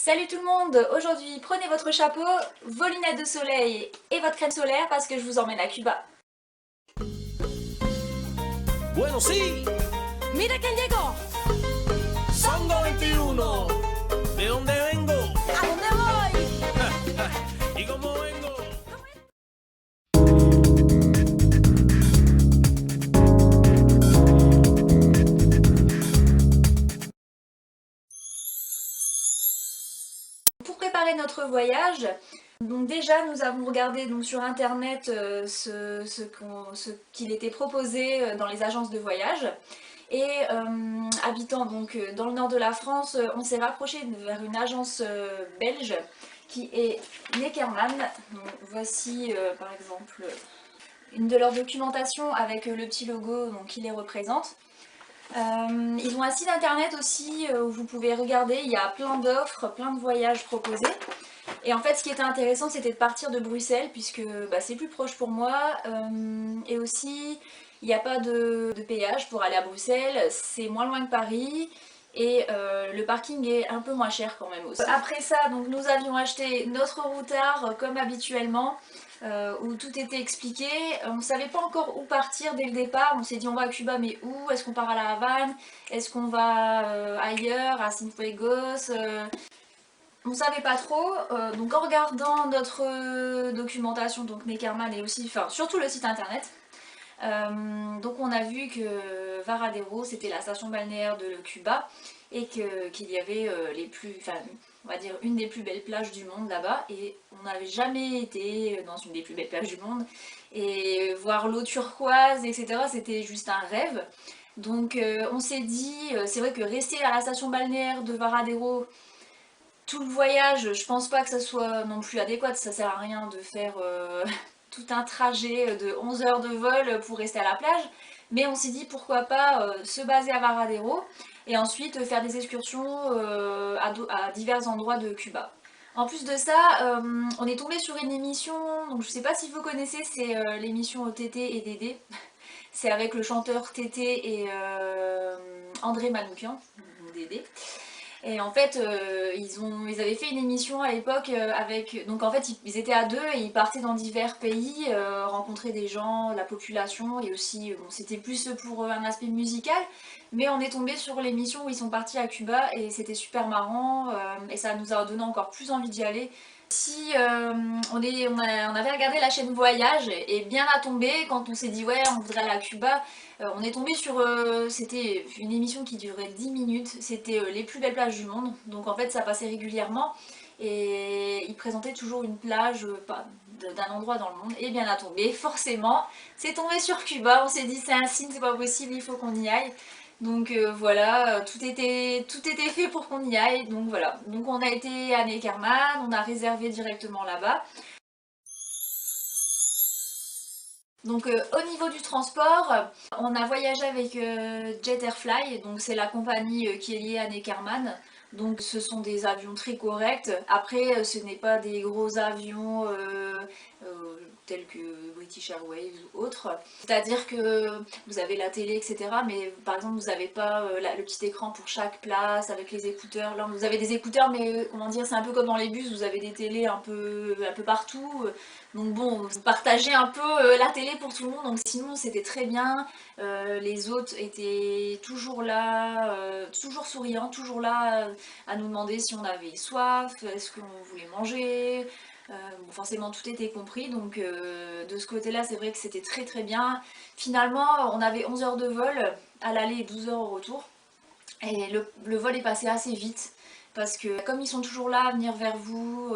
Salut tout le monde! Aujourd'hui, prenez votre chapeau, vos lunettes de soleil et votre crème solaire parce que je vous emmène à Cuba. Bueno, sí, ¡Mira quién llegó! Songo 21. ¿De dónde vengo? ¿A dónde voy? ¿Y cómo vengo? Pour préparer notre voyage, donc déjà nous avons regardé donc, sur internet ce qu'il était proposé dans les agences de voyage. Et habitant donc dans le nord de la France, on s'est rapproché vers une agence belge qui est Neckermann. Donc, voici par exemple une de leurs documentations avec le petit logo donc, qui les représente. Ils ont un site internet aussi où vous pouvez regarder, il y a plein d'offres, plein de voyages proposés. Et en fait ce qui était intéressant c'était de partir de Bruxelles puisque c'est plus proche pour moi et aussi il n'y a pas de péage pour aller à Bruxelles, c'est moins loin que Paris et le parking est un peu moins cher quand même aussi. Après ça donc nous avions acheté notre routard comme habituellement où tout était expliqué. On ne savait pas encore où partir dès le départ, on s'est dit on va à Cuba mais où? Est-ce qu'on part à La Havane? Est-ce qu'on va ailleurs, à Cienfuegos? On ne savait pas trop, donc en regardant notre documentation, donc Neckermann et aussi, enfin surtout le site internet, donc on a vu que Varadero c'était la station balnéaire de Cuba et qu'il y avait on va dire une des plus belles plages du monde là-bas et on n'avait jamais été dans une des plus belles plages du monde et voir l'eau turquoise etc c'était juste un rêve. Donc on s'est dit, c'est vrai que rester à la station balnéaire de Varadero tout le voyage, je pense pas que ça soit non plus adéquat, ça sert à rien de faire tout un trajet de 11 heures de vol pour rester à la plage, mais on s'est dit pourquoi pas se baser à Varadero et ensuite faire des excursions à divers endroits de Cuba. En plus de ça, on est tombé sur une émission, donc je sais pas si vous connaissez, c'est l'émission Tété et Dédé. C'est avec le chanteur Tété et André Manoukian, Dédé. Et en fait, ils avaient fait une émission à l'époque avec... Donc en fait, ils étaient à deux et ils partaient dans divers pays, rencontrer des gens, la population, et aussi, bon, c'était plus pour un aspect musical. Mais on est tombé sur l'émission où ils sont partis à Cuba et c'était super marrant et ça nous a donné encore plus envie d'y aller. Si on avait regardé la chaîne Voyage et bien à tomber quand on s'est dit ouais on voudrait aller à Cuba, on est tombé sur, c'était une émission qui durait 10 minutes, c'était les plus belles plages du monde, donc en fait ça passait régulièrement et ils présentaient toujours une plage d'un endroit dans le monde et bien à tomber, forcément c'est tombé sur Cuba, on s'est dit c'est un signe, c'est pas possible, il faut qu'on y aille. Donc voilà, tout était fait pour qu'on y aille, donc voilà. Donc on a été à Neckermann, on a réservé directement là-bas. Donc au niveau du transport, on a voyagé avec Jet Airfly, donc c'est la compagnie qui est liée à Neckermann. Donc ce sont des avions très corrects. Après ce n'est pas des gros avions tels que British Airways ou autres. C'est-à-dire que vous avez la télé etc. Mais par exemple vous n'avez pas le petit écran pour chaque place avec les écouteurs. Là vous avez des écouteurs mais comment dire c'est un peu comme dans les bus, vous avez des télés un peu partout. Donc bon, vous partagez un peu la télé pour tout le monde, donc sinon c'était très bien. Les hôtes étaient toujours là, toujours souriants, toujours là à nous demander si on avait soif, est-ce qu'on voulait manger. Bon, forcément tout était compris, donc de ce côté-là c'est vrai que c'était très très bien. Finalement on avait 11 heures de vol à l'aller et 12 heures au retour. Et le vol est passé assez vite, parce que comme ils sont toujours là à venir vers vous,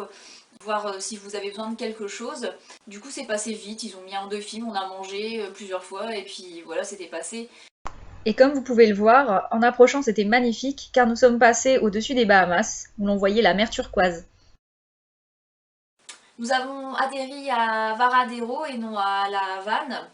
voir si vous avez besoin de quelque chose. Du coup c'est passé vite, ils ont mis un deux films, on a mangé plusieurs fois et puis voilà c'était passé. Et comme vous pouvez le voir, en approchant c'était magnifique car nous sommes passés au-dessus des Bahamas où l'on voyait la mer turquoise. Nous avons atterri à Varadero et non à La Havane,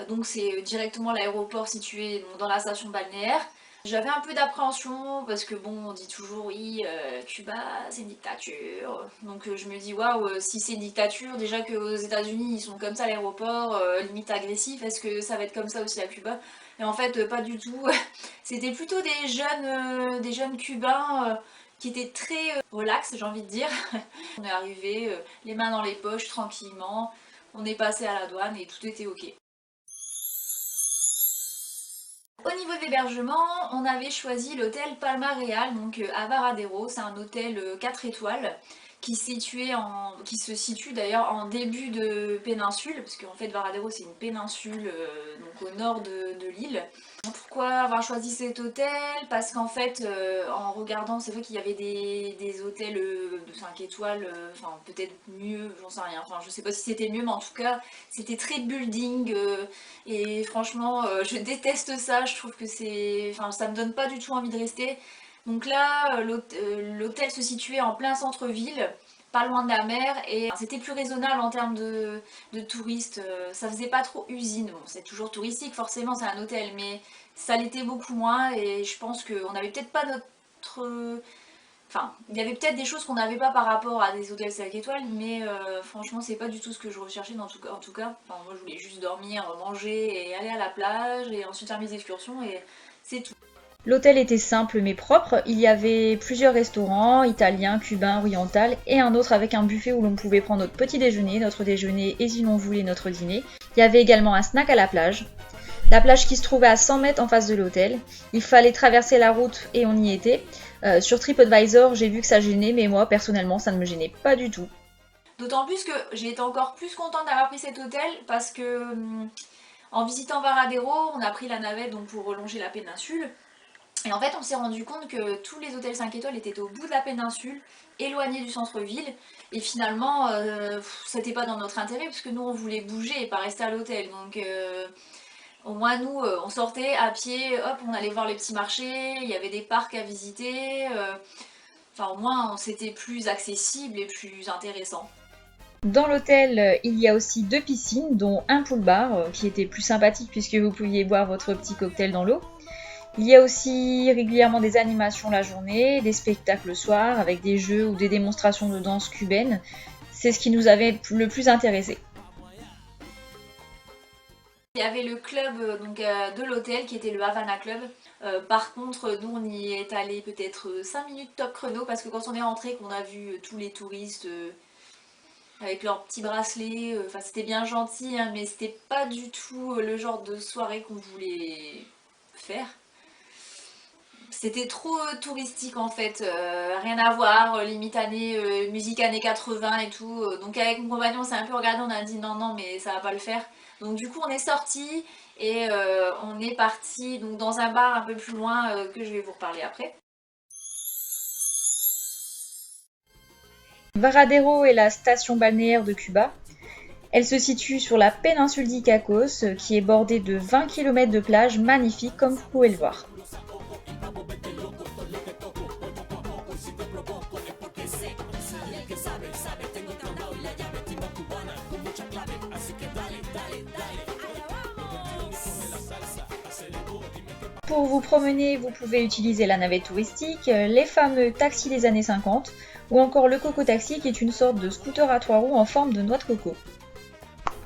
donc c'est directement l'aéroport situé dans la station balnéaire. J'avais un peu d'appréhension parce que bon, on dit toujours oui, Cuba c'est une dictature. Donc je me dis waouh, si c'est une dictature, déjà qu'aux États-Unis ils sont comme ça à l'aéroport, limite agressif, est-ce que ça va être comme ça aussi à Cuba? Et en fait, pas du tout. C'était plutôt des jeunes Cubains qui était très relax, j'ai envie de dire. On est arrivé les mains dans les poches tranquillement, on est passé à la douane et tout était ok. Au niveau de l'hébergement, on avait choisi l'hôtel Palma Real, donc à Varadero. C'est un hôtel 4 étoiles qui se situe d'ailleurs en début de péninsule, parce qu'en fait Varadero c'est une péninsule donc au nord de l'île. Pourquoi avoir choisi cet hôtel? Parce qu'en fait en regardant, c'est vrai qu'il y avait des hôtels de 5 étoiles, enfin peut-être mieux, j'en sais rien, enfin je sais pas si c'était mieux, mais en tout cas c'était très building et franchement je déteste ça, je trouve que ça me donne pas du tout envie de rester. Donc là, l'hôtel se situait en plein centre-ville, pas loin de la mer, et c'était plus raisonnable en termes de touristes. Ça faisait pas trop usine. Bon, c'est toujours touristique, forcément, c'est un hôtel, mais ça l'était beaucoup moins, et je pense qu'on n'avait peut-être pas notre... Enfin, il y avait peut-être des choses qu'on n'avait pas par rapport à des hôtels 5 étoiles, mais franchement, c'est pas du tout ce que je recherchais en tout cas. Enfin, moi, je voulais juste dormir, manger et aller à la plage, et ensuite faire mes excursions, et c'est tout. L'hôtel était simple mais propre, il y avait plusieurs restaurants, italiens, cubains, oriental, et un autre avec un buffet où l'on pouvait prendre notre petit déjeuner, notre déjeuner et si l'on voulait notre dîner. Il y avait également un snack à la plage. La plage qui se trouvait à 100 mètres en face de l'hôtel. Il fallait traverser la route et on y était. Sur TripAdvisor, j'ai vu que ça gênait, mais moi personnellement ça ne me gênait pas du tout. D'autant plus que j'ai été encore plus contente d'avoir pris cet hôtel parce que en visitant Varadero, on a pris la navette donc pour relonger la péninsule. Et en fait, on s'est rendu compte que tous les hôtels 5 étoiles étaient au bout de la péninsule, éloignés du centre-ville. Et finalement, c'était pas dans notre intérêt, puisque nous, on voulait bouger et pas rester à l'hôtel. Donc, au moins, nous, on sortait à pied, hop, on allait voir les petits marchés, il y avait des parcs à visiter. Enfin, au moins, c'était plus accessible et plus intéressant. Dans l'hôtel, il y a aussi 2 piscines, dont un pool bar, qui était plus sympathique puisque vous pouviez boire votre petit cocktail dans l'eau. Il y a aussi régulièrement des animations la journée, des spectacles le soir avec des jeux ou des démonstrations de danse cubaine. C'est ce qui nous avait le plus intéressé. Il y avait le club de l'hôtel qui était le Havana Club. Par contre, nous on y est allé peut-être 5 minutes top chrono parce que quand on est rentré, qu'on a vu tous les touristes avec leurs petits bracelets, c'était bien gentil, hein, mais c'était pas du tout le genre de soirée qu'on voulait faire. C'était trop touristique en fait, rien à voir, limite musique années 80 et tout. Donc avec mon compagnon on s'est un peu regardé, on a dit non mais ça va pas le faire. Donc du coup on est sorti et on est parti donc, dans un bar un peu plus loin que je vais vous reparler après. Varadero est la station balnéaire de Cuba. Elle se situe sur la péninsule d'Icacos qui est bordée de 20 km de plage magnifiques comme vous pouvez le voir. Pour vous promener, vous pouvez utiliser la navette touristique, les fameux taxis des années 50 ou encore le Coco Taxi qui est une sorte de scooter à 3 roues en forme de noix de coco.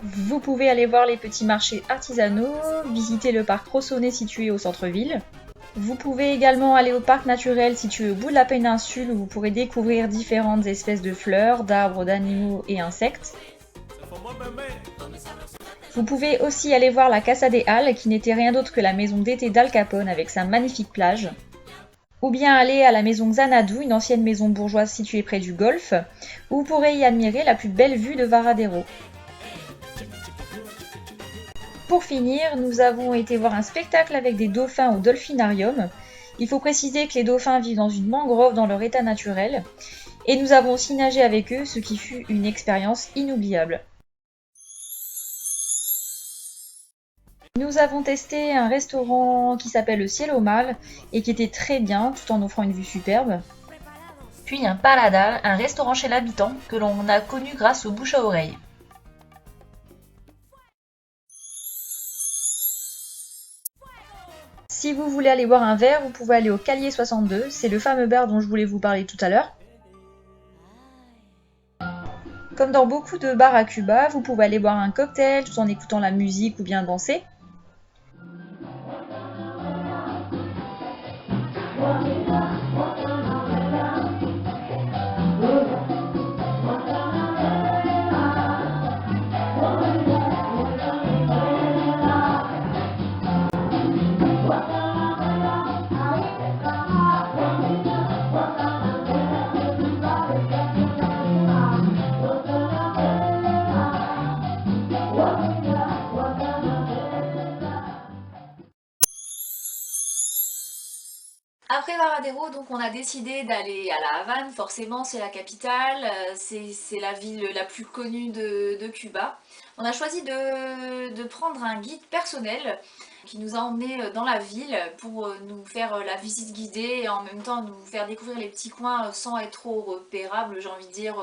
Vous pouvez aller voir les petits marchés artisanaux, visiter le parc Rossonnet situé au centre-ville. Vous pouvez également aller au parc naturel situé au bout de la péninsule où vous pourrez découvrir différentes espèces de fleurs, d'arbres, d'animaux et insectes. Vous pouvez aussi aller voir la Casa de Halles qui n'était rien d'autre que la maison d'été d'Al Capone avec sa magnifique plage. Ou bien aller à la maison Xanadu, une ancienne maison bourgeoise située près du golfe, où vous pourrez y admirer la plus belle vue de Varadero. Pour finir, nous avons été voir un spectacle avec des dauphins au Dolphinarium. Il faut préciser que les dauphins vivent dans une mangrove dans leur état naturel. Et nous avons aussi nagé avec eux, ce qui fut une expérience inoubliable. Nous avons testé un restaurant qui s'appelle le Cielo Mal et qui était très bien tout en offrant une vue superbe. Puis un Paladar, un restaurant chez l'habitant que l'on a connu grâce aux bouche à oreille. Si vous voulez aller boire un verre, vous pouvez aller au Calier 62, c'est le fameux bar dont je voulais vous parler tout à l'heure. Comme dans beaucoup de bars à Cuba, vous pouvez aller boire un cocktail tout en écoutant la musique ou bien danser. Varadero, donc on a décidé d'aller à La Havane, forcément c'est la capitale, c'est la ville la plus connue de Cuba. On a choisi de prendre un guide personnel qui nous a emmenés dans la ville pour nous faire la visite guidée et en même temps nous faire découvrir les petits coins sans être trop repérables, j'ai envie de dire,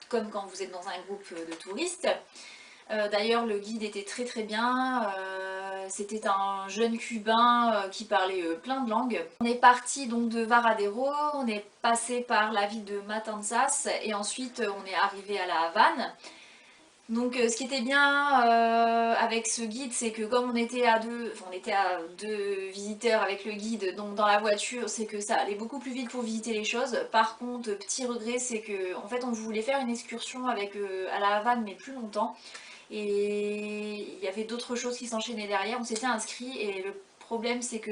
comme quand vous êtes dans un groupe de touristes. D'ailleurs le guide était très bien, c'était un jeune cubain qui parlait plein de langues. On est parti donc de Varadero, on est passé par la ville de Matanzas et ensuite on est arrivé à La Havane. Donc ce qui était bien avec ce guide, c'est que comme on était à deux visiteurs avec le guide, donc dans la voiture, c'est que ça allait beaucoup plus vite pour visiter les choses. Par contre, petit regret, c'est que en fait on voulait faire une excursion à La Havane mais plus longtemps. Et il y avait d'autres choses qui s'enchaînaient derrière, on s'était inscrit et le problème c'est que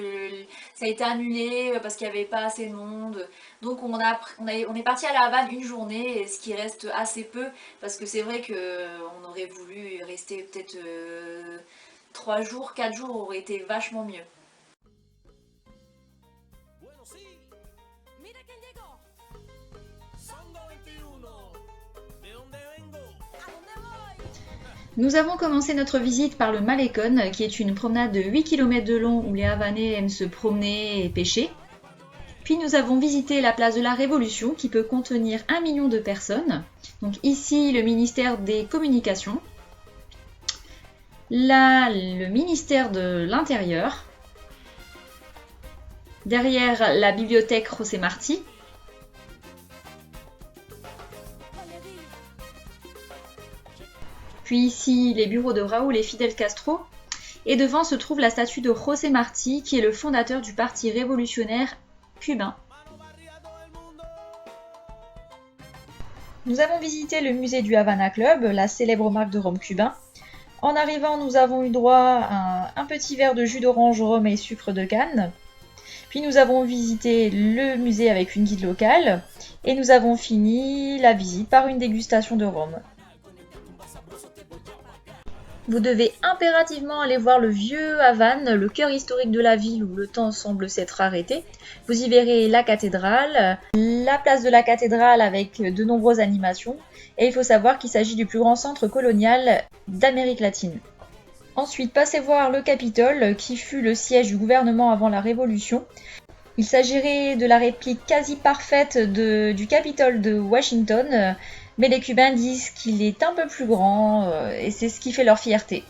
ça a été annulé parce qu'il n'y avait pas assez de monde. Donc on est parti à La Havane une journée, ce qui reste assez peu parce que c'est vrai qu'on aurait voulu rester peut-être 3 jours, 4 jours aurait été vachement mieux. Mira quién llegó. Songo 21. ¿De dónde vengo? ¿A dónde voy? Nous avons commencé notre visite par le Malecón, qui est une promenade de 8 km de long où les Havanais aiment se promener et pêcher. Puis nous avons visité la place de la Révolution qui peut contenir 1 million de personnes. Donc ici le ministère des Communications. Là le ministère de l'Intérieur. Derrière la bibliothèque José Martí. Puis ici les bureaux de Raúl et Fidel Castro. Et devant se trouve la statue de José Martí qui est le fondateur du parti révolutionnaire cubain. Nous avons visité le musée du Havana Club, la célèbre marque de rhum cubain. En arrivant, nous avons eu droit à un petit verre de jus d'orange, rhum et sucre de canne. Puis nous avons visité le musée avec une guide locale. Et nous avons fini la visite par une dégustation de rhum. Vous devez impérativement aller voir le vieux Havane, le cœur historique de la ville où le temps semble s'être arrêté. Vous y verrez la cathédrale, la place de la cathédrale avec de nombreuses animations. Et il faut savoir qu'il s'agit du plus grand centre colonial d'Amérique latine. Ensuite, passez voir le Capitole, qui fut le siège du gouvernement avant la Révolution. Il s'agirait de la réplique quasi parfaite du Capitole de Washington, mais les Cubains disent qu'il est un peu plus grand et c'est ce qui fait leur fierté.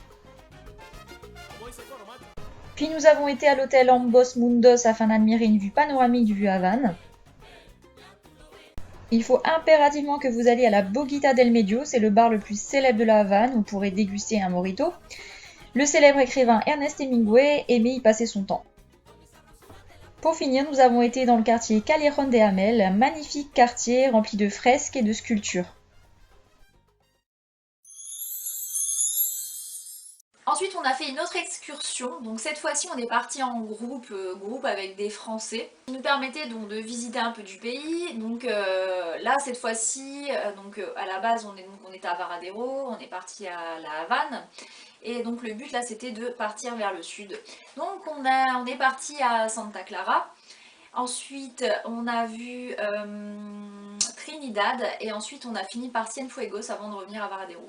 Puis nous avons été à l'hôtel Ambos Mundos afin d'admirer une vue panoramique du vieux Havane. Il faut impérativement que vous alliez à la Boguita del Medio, c'est le bar le plus célèbre de la Havane, où vous pourrez déguster un mojito. Le célèbre écrivain Ernest Hemingway aimait y passer son temps. Pour finir, nous avons été dans le quartier Callejon de Hamel, un magnifique quartier rempli de fresques et de sculptures. Ensuite, on a fait une autre excursion, donc cette fois-ci on est parti en groupe avec des Français, qui nous permettait donc de visiter un peu du pays. Donc là, cette fois-ci, à la base on était à Varadero, on est parti à La Havane, et donc le but là c'était de partir vers le sud. Donc on est parti à Santa Clara, ensuite on a vu Trinidad, et ensuite on a fini par Cienfuegos avant de revenir à Varadero.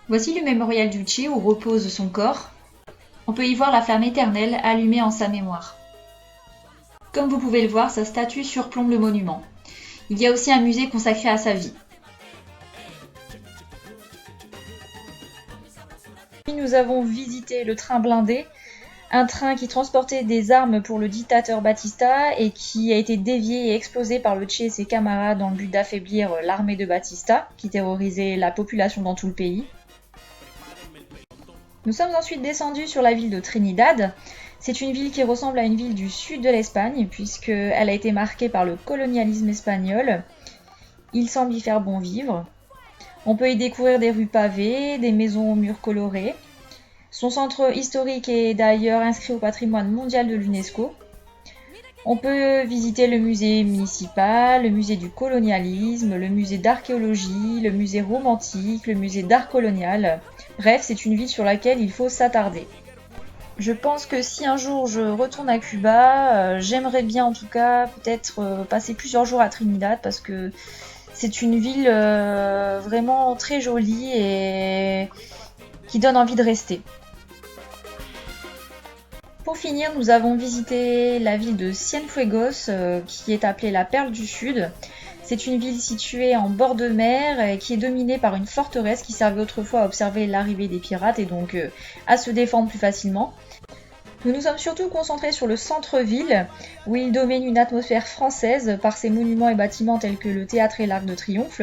Voici le mémorial du Che où repose son corps. On peut y voir la flamme éternelle allumée en sa mémoire. Comme vous pouvez le voir, sa statue surplombe le monument. Il y a aussi un musée consacré à sa vie. Puis nous avons visité le train blindé, un train qui transportait des armes pour le dictateur Batista et qui a été dévié et explosé par le Che et ses camarades dans le but d'affaiblir l'armée de Batista, qui terrorisait la population dans tout le pays. Nous sommes ensuite descendus sur la ville de Trinidad. C'est une ville qui ressemble à une ville du sud de l'Espagne, puisqu'elle a été marquée par le colonialisme espagnol. Il semble y faire bon vivre. On peut y découvrir des rues pavées, des maisons aux murs colorés. Son centre historique est d'ailleurs inscrit au patrimoine mondial de l'UNESCO. On peut visiter le musée municipal, le musée du colonialisme, le musée d'archéologie, le musée romantique, le musée d'art colonial. Bref, c'est une ville sur laquelle il faut s'attarder. Je pense que si un jour je retourne à Cuba, j'aimerais bien en tout cas peut-être passer plusieurs jours à Trinidad parce que c'est une ville vraiment très jolie et qui donne envie de rester. Pour finir, nous avons visité la ville de Cienfuegos, qui est appelée la Perle du Sud. C'est une ville située en bord de mer et qui est dominée par une forteresse qui servait autrefois à observer l'arrivée des pirates et donc à se défendre plus facilement. Nous nous sommes surtout concentrés sur le centre-ville, où il domine une atmosphère française par ses monuments et bâtiments tels que le théâtre et l'Arc de Triomphe.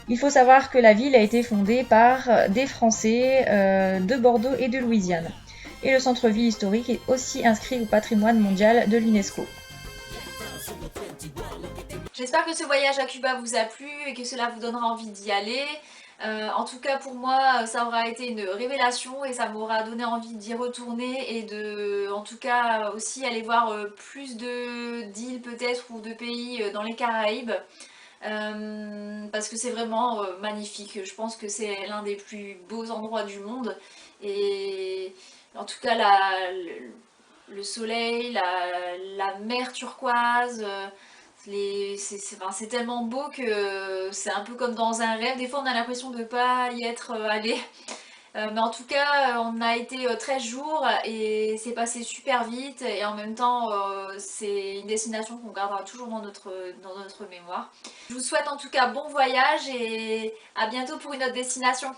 Il faut savoir que la ville a été fondée par des Français de Bordeaux et de Louisiane. Et le centre-ville historique est aussi inscrit au patrimoine mondial de l'UNESCO. J'espère que ce voyage à Cuba vous a plu et que cela vous donnera envie d'y aller. En tout cas pour moi ça aura été une révélation et ça m'aura donné envie d'y retourner et de en tout cas aussi aller voir plus d'îles peut-être ou de pays dans les Caraïbes. Parce que c'est vraiment magnifique. Je pense que c'est l'un des plus beaux endroits du monde et en tout cas le soleil, la mer turquoise, c'est tellement beau que c'est un peu comme dans un rêve. Des fois on a l'impression de ne pas y être allé. Mais en tout cas on a été 13 jours et c'est passé super vite et en même temps c'est une destination qu'on gardera toujours dans notre mémoire. Je vous souhaite en tout cas bon voyage et à bientôt pour une autre destination.